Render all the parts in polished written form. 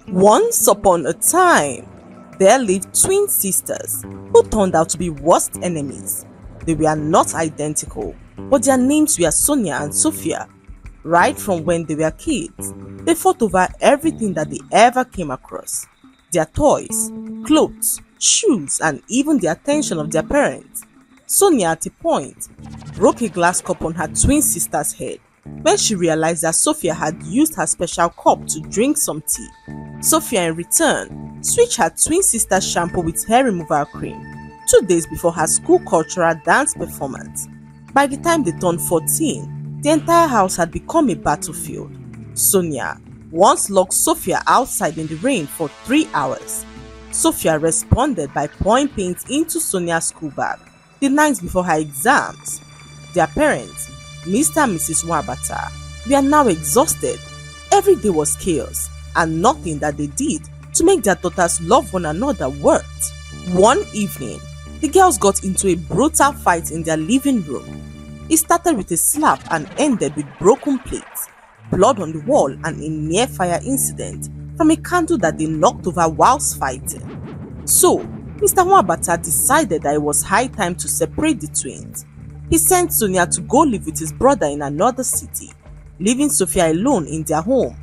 Once upon a time, there lived twin sisters who turned out to be worst enemies. They were not identical, but their names were Sonia and Sophia. Right from when they were kids, they fought over everything that they ever came across: their toys, clothes, shoes, and even the attention of their parents. Sonia, at a point, broke a glass cup on her twin sister's head when she realized that Sophia had used her special cup to drink some tea. Sophia, in return, switched her twin sister's shampoo with hair removal cream 2 days before her school cultural dance performance. By the time they turned 14, the entire house had become a battlefield. Sonia once locked Sophia outside in the rain for 3 hours. Sophia responded by pouring paint into Sonia's school bag the night before her exams. Their parents, Mr. and Mrs. Wabata, were now exhausted. Every day was chaos, and nothing that they did to make their daughters love one another worked. One evening, the girls got into a brutal fight in their living room. It started with a slap and ended with broken plates, blood on the wall, and a near fire incident from a candle that they knocked over whilst fighting. So, Mr. Wabata decided that it was high time to separate the twins. He sent Sonia to go live with his brother in another city, leaving Sophia alone in their home.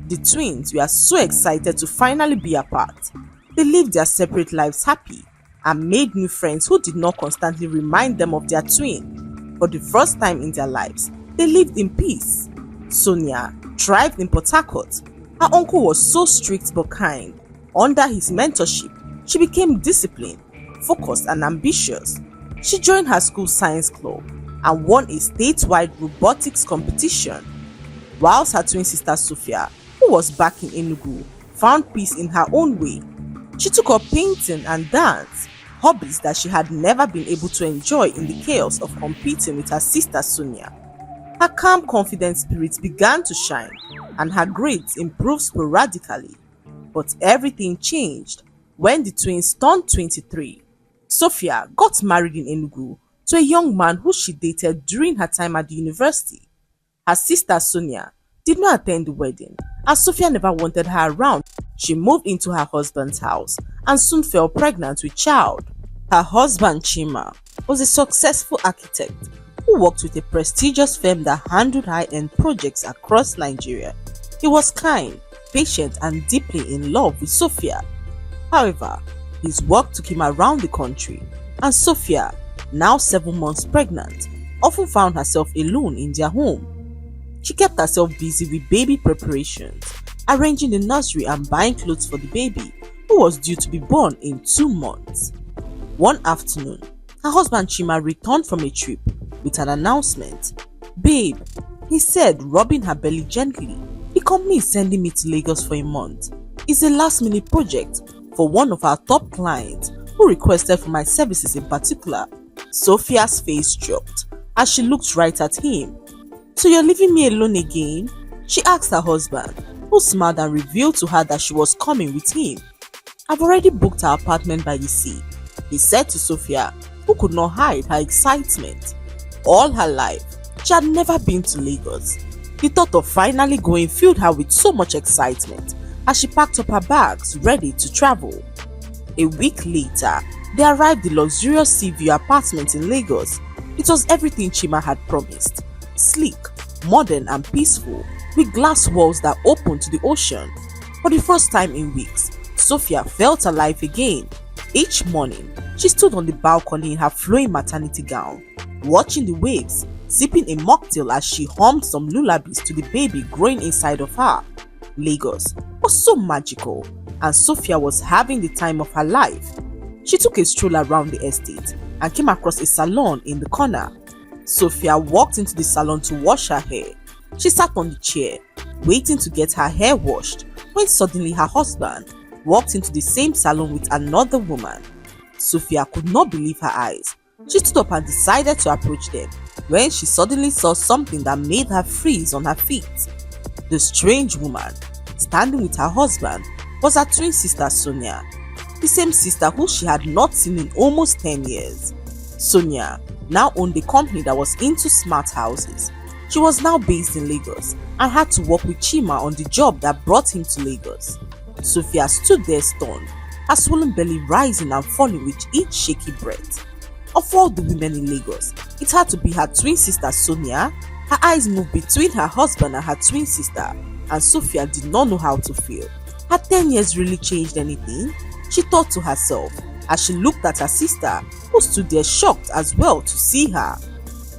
The twins were so excited to finally be apart. They lived their separate lives happy and made new friends who did not constantly remind them of their twin. For the first time in their lives, they lived in peace. Sonia thrived in Port Harcourt. Her uncle was so strict but kind. Under his mentorship, she became disciplined, focused, and ambitious. She joined her school science club and won a statewide robotics competition, whilst her twin sister Sophia, who was back in Enugu, found peace in her own way. She took up painting and dance, hobbies that she had never been able to enjoy in the chaos of competing with her sister Sonia. Her calm, confident spirit began to shine, and her grades improved sporadically. But everything changed when the twins turned 23. Sophia got married in Enugu to a young man who she dated during her time at the university. Her sister Sonia did not attend the wedding, as Sophia never wanted her around. She moved into her husband's house and soon fell pregnant with child. Her husband Chima was a successful architect who worked with a prestigious firm that handled high-end projects across Nigeria. He was kind, patient, and deeply in love with Sophia. However, his work took him around the country, and Sophia, now 7 months pregnant, often found herself alone in their home. She kept herself busy with baby preparations, arranging the nursery and buying clothes for the baby, who was due to be born in 2 months. One afternoon, her husband Chima returned from a trip with an announcement. "Babe," he said, rubbing her belly gently, "the company is sending me to Lagos for a month. It's a last-minute project for one of our top clients who requested for my services in particular." Sophia's face dropped as she looked right at him. "So you're leaving me alone again?" she asked her husband, who smiled and revealed to her that she was coming with him. "I've already booked our apartment by the sea," he said to Sophia, who could not hide her excitement. All her life, she had never been to Lagos. The thought of finally going filled her with so much excitement as she packed up her bags, ready to travel. A week later, they arrived at the luxurious Seaview apartment in Lagos. It was everything Chima had promised: sleek, modern, and peaceful, with glass walls that opened to the ocean. For the first time in weeks, Sophia felt alive again. Each morning, she stood on the balcony in her flowing maternity gown, watching the waves, sipping a mocktail as she hummed some lullabies to the baby growing inside of her. Lagos was so magical, and Sophia was having the time of her life. She took a stroll around the estate and came across a salon in the corner. Sophia walked into the salon to wash her hair. She sat on the chair, waiting to get her hair washed, when suddenly her husband walked into the same salon with another woman. Sophia could not believe her eyes. She stood up and decided to approach them, when she suddenly saw something that made her freeze on her feet. The strange woman, standing with her husband, was her twin sister Sonia, the same sister who she had not seen in almost 10 years. Sonia now owned a company that was into smart houses. She was now based in Lagos and had to work with Chima on the job that brought him to Lagos. Sophia stood there stunned, her swollen belly rising and falling with each shaky breath. Of all the women in Lagos, it had to be her twin sister Sonia. Her eyes moved between her husband and her twin sister, and Sophia did not know how to feel. Had 10 years really changed anything? She thought to herself as she looked at her sister, who stood there shocked as well to see her.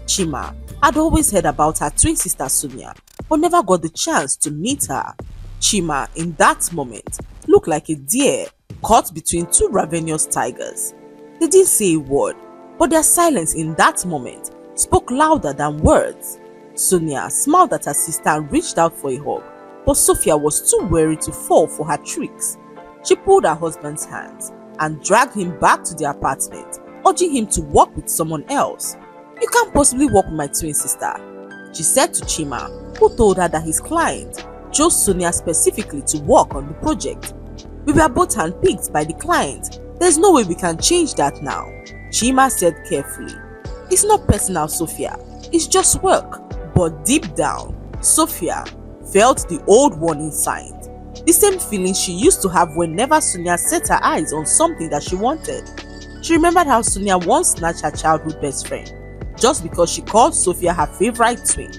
Chima had always heard about her twin sister Sonia, but never got the chance to meet her. Chima, in that moment, looked like a deer caught between two ravenous tigers. They didn't say a word, but their silence in that moment spoke louder than words. Sonia smiled at her sister and reached out for a hug, but Sophia was too wary to fall for her tricks. She pulled her husband's hands and dragged him back to the apartment, urging him to walk with someone else. "You can't possibly walk with my twin sister," she said to Chima, who told her that his client chose Sonia specifically to work on the project. "We were both handpicked by the client. There's no way we can change that now," Chima said carefully. "It's not personal, Sophia. It's just work." But deep down, Sophia felt the old warning signs. The same feeling she used to have whenever Sonia set her eyes on something that she wanted. She remembered how Sonia once snatched her childhood best friend just because she called Sophia her favorite twin,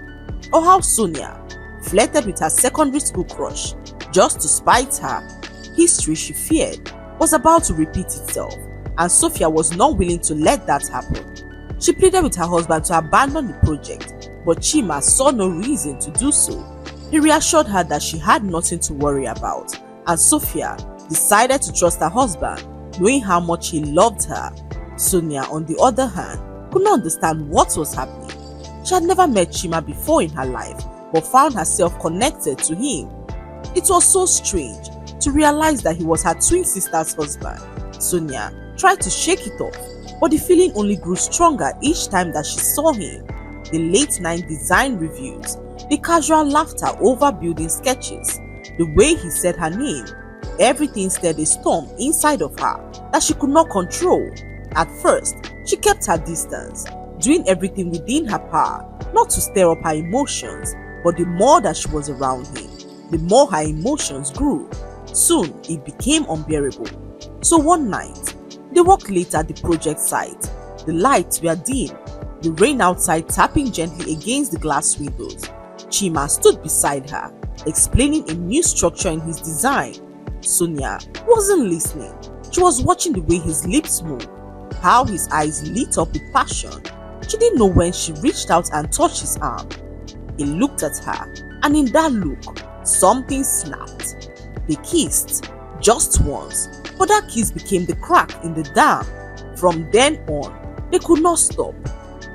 or how Sonia flirted with her secondary school crush just to spite her. History, she feared, was about to repeat itself, and Sophia was not willing to let that happen. She pleaded with her husband to abandon the project, but Chima saw no reason to do so. He reassured her that she had nothing to worry about, and Sophia decided to trust her husband, knowing how much he loved her. Sonia, on the other hand, could not understand what was happening. She had never met Chima before in her life, but found herself connected to him. It was so strange to realize that he was her twin sister's husband. Sonia tried to shake it off, but the feeling only grew stronger each time that she saw him. The late-night design reviews, the casual laughter over building sketches, the way he said her name, everything stirred a storm inside of her that she could not control. At first, she kept her distance, doing everything within her power not to stir up her emotions, but the more that she was around him, the more her emotions grew. Soon, it became unbearable. So one night, they walked late at the project site. The lights were dim, the rain outside tapping gently against the glass windows. Chima stood beside her, explaining a new structure in his design. Sonia wasn't listening. She was watching the way his lips moved, how his eyes lit up with passion. She didn't know when she reached out and touched his arm. He looked at her, and in that look, something snapped. They kissed, just once, but that kiss became the crack in the dam. From then on, they could not stop.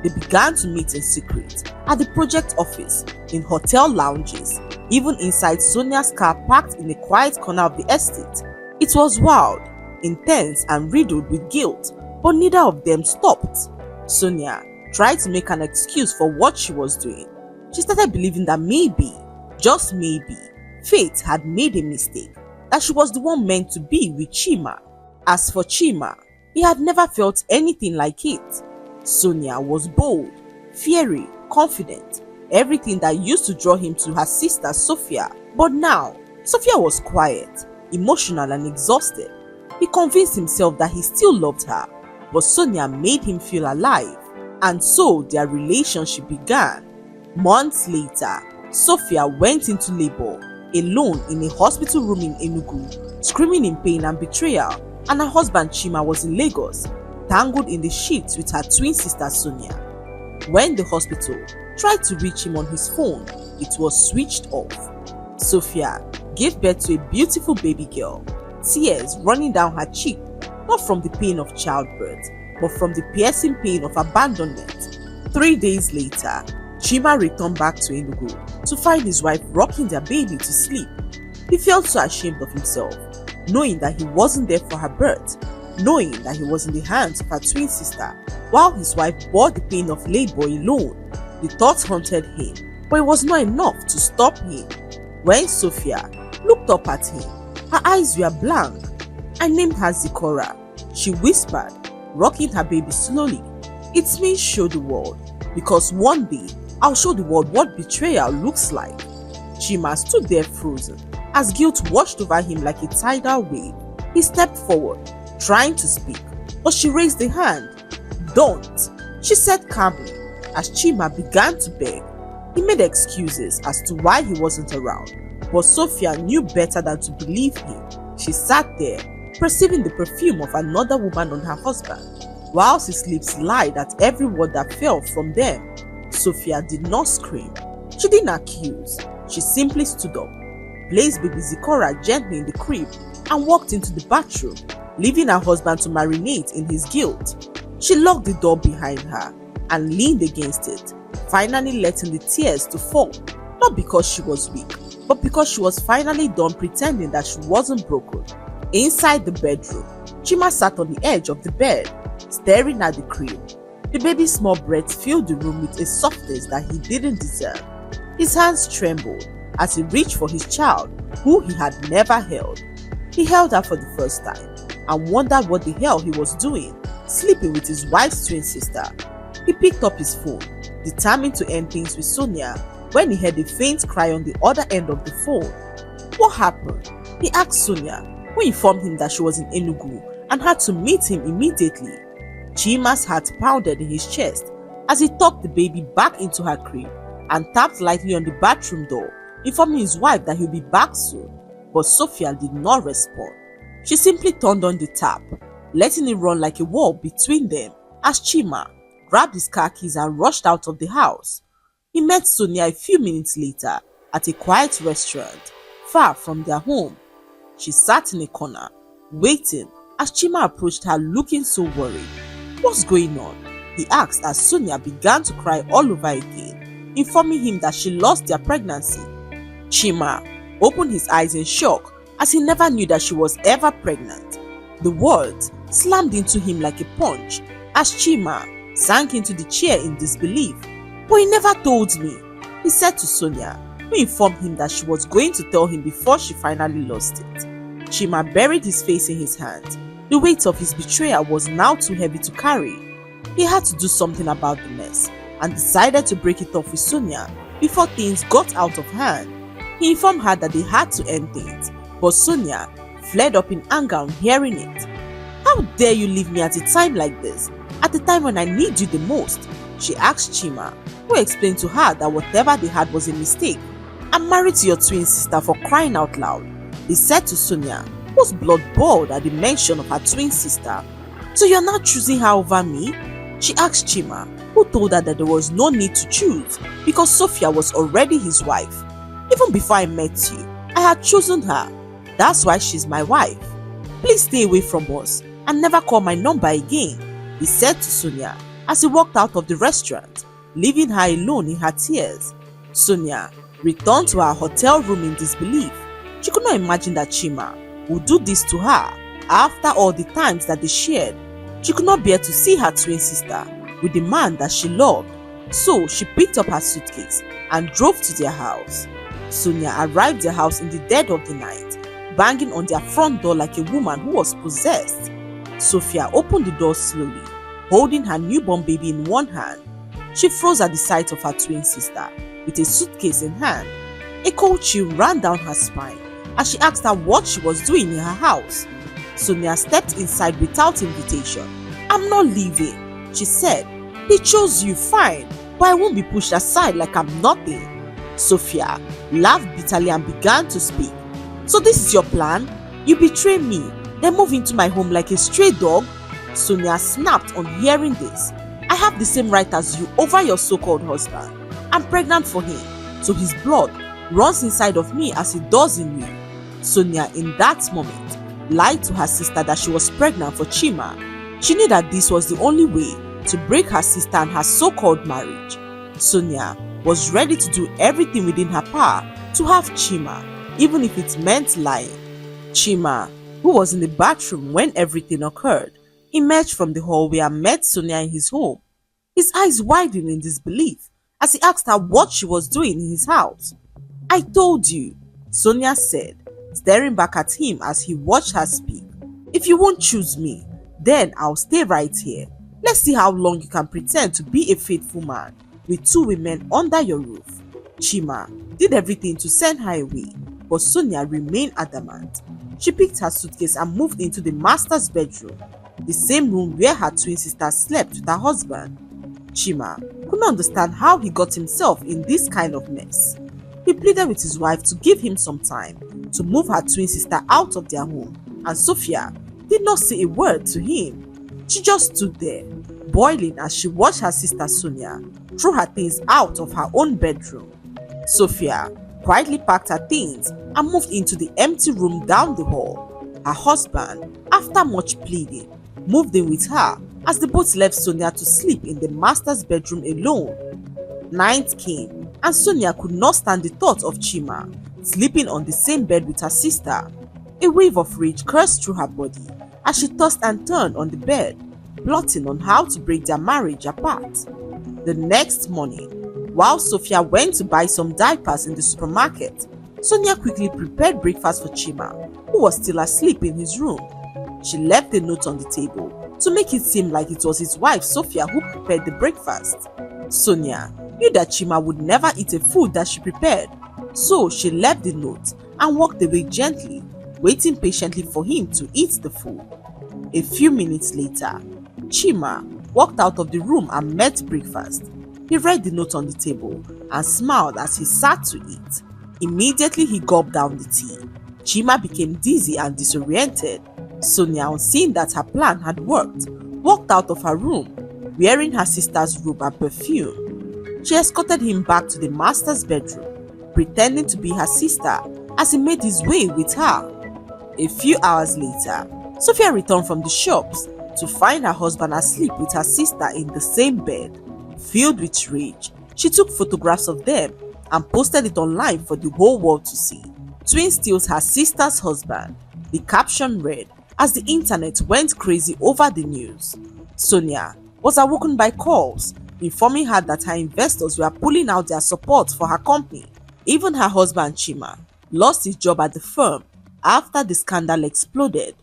They began to meet in secret, at the project office, in hotel lounges, even inside Sonia's car parked in a quiet corner of the estate. It was wild, intense and riddled with guilt, but neither of them stopped. Sonia tried to make an excuse for what she was doing. She started believing that maybe, just maybe, fate had made a mistake, that she was the one meant to be with Chima. As for Chima, he had never felt anything like it. Sonia was bold, fiery, confident, everything that used to draw him to her sister Sophia. But now, Sophia was quiet, emotional and exhausted. He convinced himself that he still loved her, but Sonia made him feel alive, and so their relationship began. Months later, Sophia went into labor, alone in a hospital room in Enugu, screaming in pain and betrayal, and her husband Chima was in Lagos, tangled in the sheets with her twin sister Sonia. When the hospital tried to reach him on his phone, it was switched off. Sophia gave birth to a beautiful baby girl, tears running down her cheek, not from the pain of childbirth, but from the piercing pain of abandonment. 3 days later, Chima returned back to Enugu to find his wife rocking their baby to sleep. He felt so ashamed of himself, knowing that he wasn't there for her birth, knowing that he was in the hands of her twin sister, while his wife bore the pain of labor alone. The thoughts haunted him, but it was not enough to stop him. When Sophia looked up at him, her eyes were blank. "I named her Zikora," she whispered, rocking her baby slowly. "It means show the world, because one day I'll show the world what betrayal looks like." Chima stood there frozen, As guilt washed over him like a tidal wave, he stepped forward, trying to speak, but she raised a hand. "Don't," she said calmly. As Chima began to beg, he made excuses as to why he wasn't around, but Sophia knew better than to believe him. She sat there, perceiving the perfume of another woman on her husband, whilst his lips lied at every word that fell from them. Sophia did not scream. She didn't accuse. She simply stood up, placed baby Zikora gently in the crib, and walked into the bathroom, leaving her husband to marinate in his guilt. She locked the door behind her and leaned against it, finally letting the tears to fall, not because she was weak, but because she was finally done pretending that she wasn't broken. Inside the bedroom, Chima sat on the edge of the bed, staring at the crib. The baby's small breath filled the room with a softness that he didn't deserve. His hands trembled as he reached for his child, who he had never held. He held her for the first time and wondered what the hell he was doing, sleeping with his wife's twin sister. He picked up his phone, determined to end things with Sonia, when he heard a faint cry on the other end of the phone. What happened? He asked Sonia, who informed him that she was in Enugu and had to meet him immediately. Chima's heart pounded in his chest as he tucked the baby back into her crib and tapped lightly on the bathroom door, informing his wife that he'll be back soon. But Sophia did not respond. She simply turned on the tap, letting it run like a wall between them as Chima grabbed his car keys and rushed out of the house. He met Sonia a few minutes later at a quiet restaurant far from their home. She sat in a corner, waiting as Chima approached her looking so worried. "What's going on?" he asked as Sonia began to cry all over again, informing him that she lost their pregnancy. Chima opened his eyes in shock as he never knew that she was ever pregnant. The words slammed into him like a punch as Chima sank into the chair in disbelief. "But he never told me," he said to Sonia, who informed him that she was going to tell him before she finally lost it. Chima buried his face in his hands. The weight of his betrayal was now too heavy to carry. He had to do something about the mess and decided to break it off with Sonia before things got out of hand. He informed her that they had to end things, but Sonia flared up in anger on hearing it. "How dare you leave me at a time like this, at the time when I need you the most?" she asked Chima, who explained to her that whatever they had was a mistake. "I'm married to your twin sister, for crying out loud," he said to Sonia, whose blood boiled at the mention of her twin sister. "So you're not choosing her over me?" she asked Chima, who told her that there was no need to choose because Sophia was already his wife. "Even before I met you, I had chosen her. That's why she's my wife. Please stay away from us and never call my number again," he said to Sonia as he walked out of the restaurant, leaving her alone in her tears. Sonia returned to her hotel room in disbelief. She could not imagine that Chima would do this to her after all the times that they shared. She could not bear to see her twin sister with the man that she loved, so she picked up her suitcase and drove to their house. Sonia arrived at their house in the dead of the night, banging on their front door like a woman who was possessed. Sophia opened the door slowly, holding her newborn baby in one hand. She froze at the sight of her twin sister with a suitcase in hand. A cold chill ran down her spine as she asked her what she was doing in her house. Sonia stepped inside without invitation. "I'm not leaving," she said. "He chose you, fine, but I won't be pushed aside like I'm nothing." Sophia laughed bitterly and began to speak. "So this is your plan? You betray me, then move into my home like a stray dog?" Sonia snapped on hearing this. "I have the same right as you over your so-called husband. I'm pregnant for him, so his blood runs inside of me as it does in you." Sonia, in that moment, lied to her sister that she was pregnant for Chima. She knew that this was the only way to break her sister and her so-called marriage. Sonia was ready to do everything within her power to have Chima, even if it meant lying. Chima, who was in the bathroom when everything occurred, emerged from the hallway and met Sonia in his home. His eyes widened in disbelief as he asked her what she was doing in his house. "I told you," Sonia said, staring back at him as he watched her speak. "If you won't choose me, then I'll stay right here. Let's see how long you can pretend to be a faithful man with two women under your roof." Chima did everything to send her away. but Sonia remained adamant. She picked her suitcase and moved into the master's bedroom, the same room where her twin sister slept with her husband. Chima could not understand how he got himself in this kind of mess. He pleaded with his wife to give him some time to move her twin sister out of their home, and Sophia did not say a word to him. She just stood there, boiling as she watched her sister Sonia throw her things out of her own bedroom. Sophia quietly packed her things and moved into the empty room down the hall. Her husband, after much pleading, moved in with her as they both left Sonia to sleep in the master's bedroom alone. Night came and Sonia could not stand the thought of Chima sleeping on the same bed with her sister. A wave of rage coursed through her body as she tossed and turned on the bed, plotting on how to break their marriage apart. The next morning, while Sophia went to buy some diapers in the supermarket, Sonia quickly prepared breakfast for Chima, who was still asleep in his room. She left a note on the table to make it seem like it was his wife Sophia who prepared the breakfast. Sonia knew that Chima would never eat a food that she prepared, so she left the note and walked away gently, waiting patiently for him to eat the food. A few minutes later, Chima walked out of the room and met breakfast. He read the note on the table and smiled as he sat to eat. Immediately he gulped down the tea. Chima became dizzy and disoriented. Sonia, on seeing that her plan had worked, walked out of her room, wearing her sister's robe and perfume. She escorted him back to the master's bedroom, pretending to be her sister as he made his way with her. A few hours later, Sophia returned from the shops to find her husband asleep with her sister in the same bed. Filled with rage, she took photographs of them and posted it online for the whole world to see. Twin steals her sister's husband, the caption read as the internet went crazy over the news. Sonia was awoken by calls informing her that her investors were pulling out their support for her company. Even her husband Chima lost his job at the firm after the scandal exploded.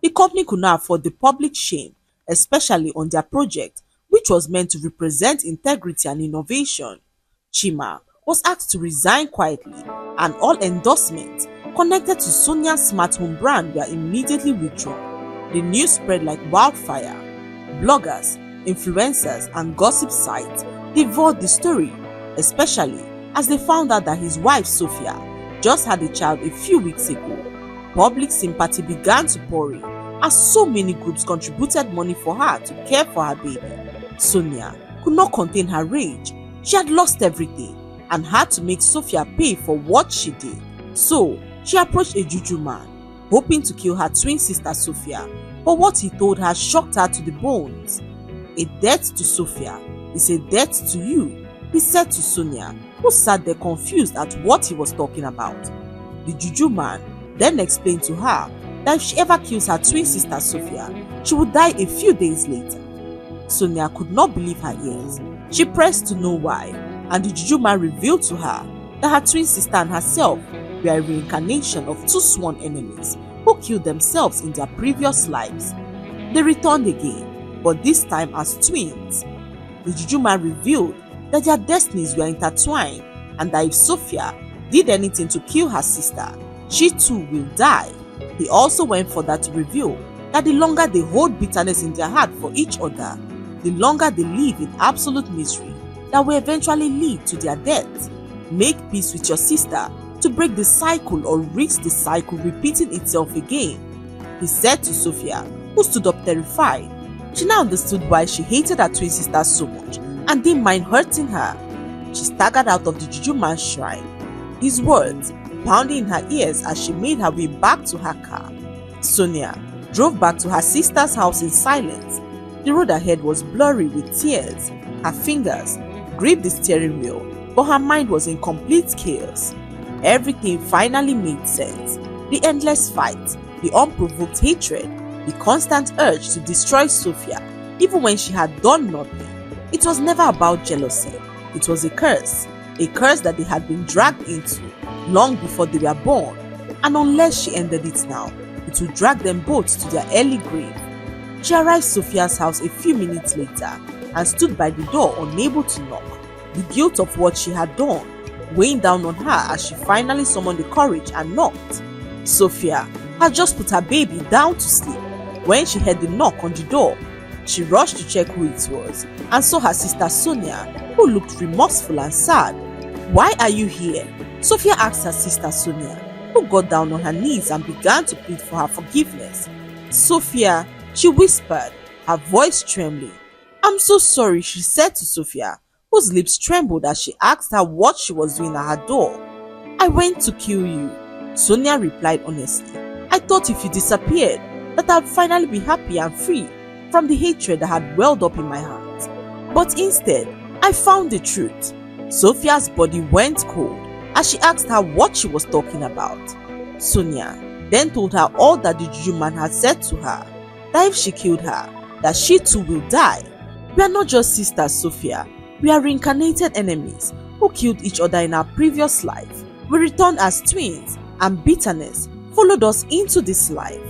The company could not afford the public shame, especially on their project, which was meant to represent integrity and innovation. Chima was asked to resign quietly, and all endorsements connected to Sonia's smart home brand were immediately withdrawn. The news spread like wildfire. Bloggers, influencers, and gossip sites devoured the story, especially as they found out that his wife Sophia just had a child a few weeks ago. Public sympathy began to pour in as so many groups contributed money for her to care for her baby. Sonia could not contain her rage. She had lost everything and had to make Sophia pay for what she did. So she approached a juju man, hoping to kill her twin sister Sophia, but what he told her shocked her to the bones. "A debt to Sophia is a debt to you," he said to Sonia, who sat there confused at what he was talking about. The juju man then explained to her that if she ever kills her twin sister Sophia, she would die a few days later. Sonia could not believe her ears. She pressed to know why, and the juju man revealed to her that her twin sister and herself were a reincarnation of two sworn enemies who killed themselves in their previous lives. They returned again, but this time as twins. The juju man revealed that their destinies were intertwined and that if Sophia did anything to kill her sister, she too will die. He also went further to reveal that the longer they hold bitterness in their heart for each other, the longer they live in absolute misery that will eventually lead to their death. Make peace with your sister to break the cycle or risk the cycle repeating itself again, he said to Sophia, who stood up terrified. She now understood why she hated her twin sister so much and didn't mind hurting her. She staggered out of the juju man's shrine, his words pounding in her ears as she made her way back to her car. Sonia drove back to her sister's house in silence. The road ahead was blurry with tears. Her fingers gripped the steering wheel, but her mind was in complete chaos. Everything finally made sense. The endless fight, the unprovoked hatred, the constant urge to destroy Sophia, even when she had done nothing. It was never about jealousy. It was a curse that they had been dragged into long before they were born, and unless she ended it now, it would drag them both to their early grave. She arrived Sophia's house a few minutes later and stood by the door unable to knock. The guilt of what she had done weighing down on her as she finally summoned the courage and knocked. Sophia had just put her baby down to sleep when she heard the knock on the door. She rushed to check who it was and saw her sister Sonia, who looked remorseful and sad. "Why are you here?" Sophia asked her sister Sonia, who got down on her knees and began to plead for her forgiveness. "Sophia," she whispered, her voice trembling. "I'm so sorry," she said to Sophia, whose lips trembled as she asked her what she was doing at her door. "I went to kill you," Sonia replied honestly. "I thought if you disappeared, that I'd finally be happy and free from the hatred that had welled up in my heart. But instead, I found the truth." Sophia's body went cold as she asked her what she was talking about. Sonia then told her all that the Juju man had said to her, that if she killed her, that she too will die. "We are not just sisters, Sophia. We are reincarnated enemies who killed each other in our previous life. We returned as twins, and bitterness followed us into this life.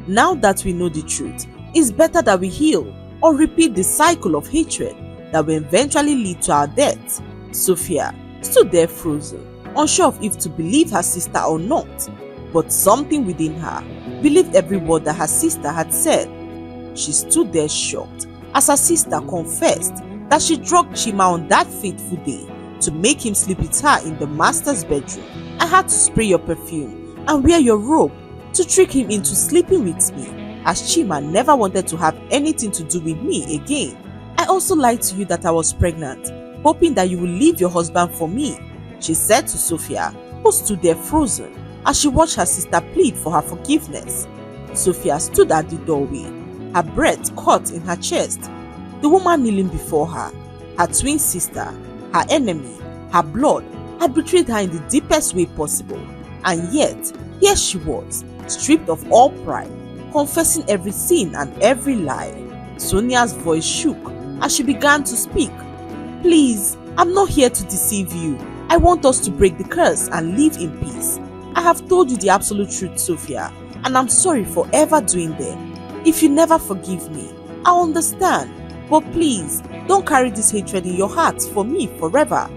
Now that we know the truth, it's better that we heal or repeat the cycle of hatred that will eventually lead to our death." Sophia stood there frozen, unsure of if to believe her sister or not, but something within her believed every word that her sister had said. She stood there shocked as her sister confessed that she drugged Chima on that fateful day to make him sleep with her in the master's bedroom. "I had to spray your perfume and wear your robe to trick him into sleeping with me, as Chima never wanted to have anything to do with me again. I also lied to you that I was pregnant, hoping that you will leave your husband for me," she said to Sophia, who stood there frozen as she watched her sister plead for her forgiveness. Sophia stood at the doorway, her breath caught in her chest. The woman kneeling before her, her twin sister, her enemy, her blood, had betrayed her in the deepest way possible. And yet, here she was, stripped of all pride, confessing every sin and every lie. Sonia's voice shook as she began to speak. "Please, I'm not here to deceive you. I want us to break the curse and live in peace. I have told you the absolute truth, Sophia, and I'm sorry for ever doing that. If you never forgive me, I'll understand. But please, don't carry this hatred in your heart for me forever."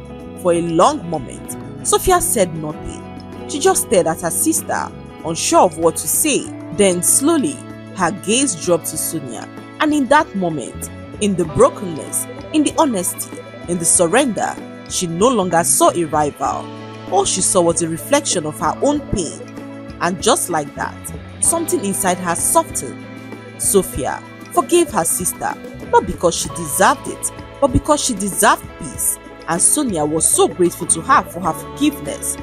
For a long moment, Sophia said nothing. She just stared at her sister, unsure of what to say. Then slowly, her gaze dropped to Sonia, and in that moment, in the brokenness, in the honesty, in the surrender, she no longer saw a rival. All she saw was a reflection of her own pain. And just like that, something inside her softened. Sophia forgave her sister, not because she deserved it, but because she deserved peace. And Sonia was so grateful to her for her forgiveness.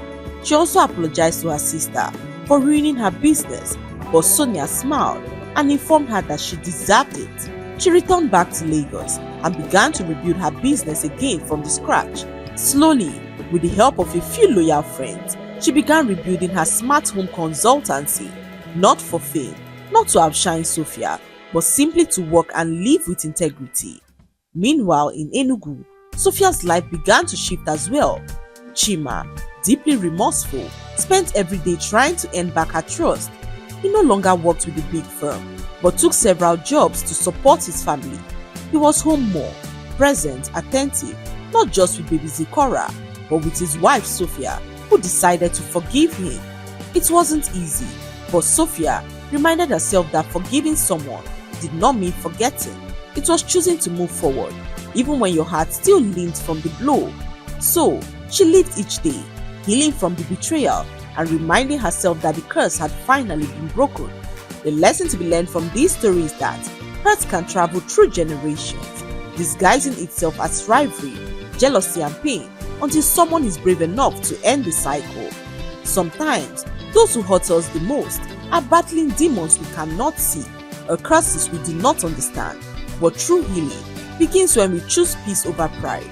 She also apologized to her sister for ruining her business, but Sonia smiled and informed her that she deserved it. She returned back to Lagos and began to rebuild her business again from the scratch. Slowly, with the help of a few loyal friends, she began rebuilding her smart home consultancy, not for fame, not to outshine Sophia, but simply to work and live with integrity. Meanwhile, in Enugu, Sophia's life began to shift as well. Chima, deeply remorseful, spent every day trying to earn back her trust. He no longer worked with the big firm, but took several jobs to support his family. He was home more, present, attentive, not just with baby Zikora, but with his wife Sophia, who decided to forgive him. It wasn't easy, but Sophia reminded herself that forgiving someone did not mean forgetting. It was choosing to move forward, even when your heart still leaned from the blow. So, she lived each day, healing from the betrayal and reminding herself that the curse had finally been broken. The lesson to be learned from this story is that hurt can travel through generations, disguising itself as rivalry, jealousy and pain until someone is brave enough to end the cycle. Sometimes, those who hurt us the most are battling demons we cannot see or curses we do not understand. But true healing begins when we choose peace over pride,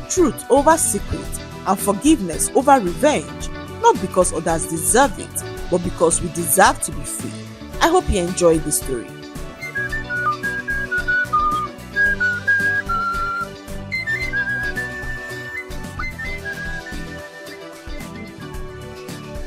truth over secret, and forgiveness over revenge, not because others deserve it, but because we deserve to be free. I hope you enjoyed the story.